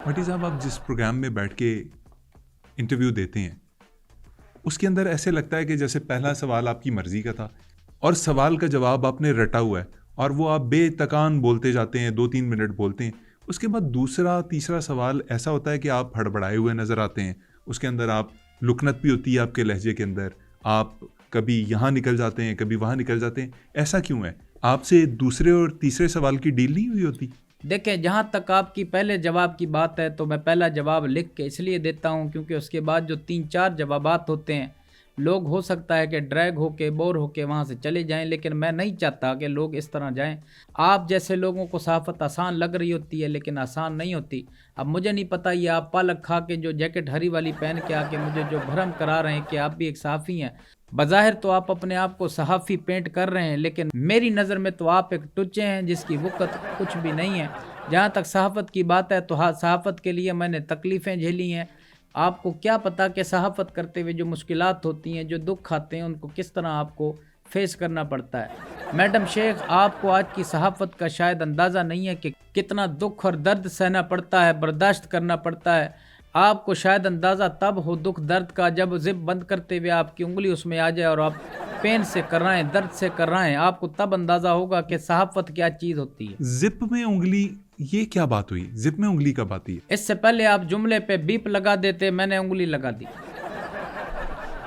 بھٹی صاحب آپ جس پروگرام میں بیٹھ کے انٹرویو دیتے ہیں اس کے اندر ایسے لگتا ہے کہ جیسے پہلا سوال آپ کی مرضی کا تھا اور سوال کا جواب آپ نے رٹا ہوا ہے اور وہ آپ بے تکان بولتے جاتے ہیں 2-3 منٹ بولتے ہیں. اس کے بعد دوسرا تیسرا سوال ایسا ہوتا ہے کہ آپ ہڑبڑائے ہوئے نظر آتے ہیں. اس کے اندر آپ لکنت بھی ہوتی ہے آپ کے لہجے کے اندر, آپ کبھی یہاں نکل جاتے ہیں کبھی وہاں نکل جاتے ہیں. ایسا کیوں ہے؟ آپ سے دوسرے اور تیسرے سوال کی ڈیل نہیں ہوئی ہوتی؟ دیکھیں, جہاں تک آپ کی پہلے جواب کی بات ہے تو میں پہلا جواب لکھ کے اس لیے دیتا ہوں کیونکہ اس کے بعد جو 3-4 جوابات ہوتے ہیں لوگ ہو سکتا ہے کہ ڈریگ ہو کے بور ہو کے وہاں سے چلے جائیں, لیکن میں نہیں چاہتا کہ لوگ اس طرح جائیں. آپ جیسے لوگوں کو صحافت آسان لگ رہی ہوتی ہے لیکن آسان نہیں ہوتی. اب مجھے نہیں پتہ یہ آپ پالک کھا کے جو جیکٹ ہری والی پہن کے آ کے مجھے جو بھرم کرا رہے ہیں کہ آپ بھی ایک صحافی ہیں. بظاہر تو آپ اپنے آپ کو صحافی پینٹ کر رہے ہیں لیکن میری نظر میں تو آپ ایک ٹچے ہیں جس کی وقت کچھ بھی نہیں ہے. جہاں تک صحافت کی بات ہے تو صحافت کے لیے میں نے تکلیفیں جھیلی ہیں. آپ کو کیا پتہ کہ صحافت کرتے ہوئے جو مشکلات ہوتی ہیں, جو دکھ آتے ہیں, ان کو کس طرح آپ کو فیس کرنا پڑتا ہے. میڈم شیخ, آپ کو آج کی صحافت کا شاید اندازہ نہیں ہے کہ کتنا دکھ اور درد سہنا پڑتا ہے, برداشت کرنا پڑتا ہے. آپ کو شاید اندازہ تب ہو دکھ درد کا جب زپ بند کرتے ہوئے آپ کی انگلی اس میں آ جائے اور آپ پین سے کر رہے ہیں, درد سے کر رہے ہیں. آپ کو تب اندازہ ہوگا کہ صحافت کیا چیز ہوتی ہے. زپ میں انگلی, یہ کیا بات ہوئی؟ زپ میں انگلی کب آتی ہے؟ اس سے پہلے آپ جملے پہ بیپ لگا دیتے, میں نے انگلی لگا دی.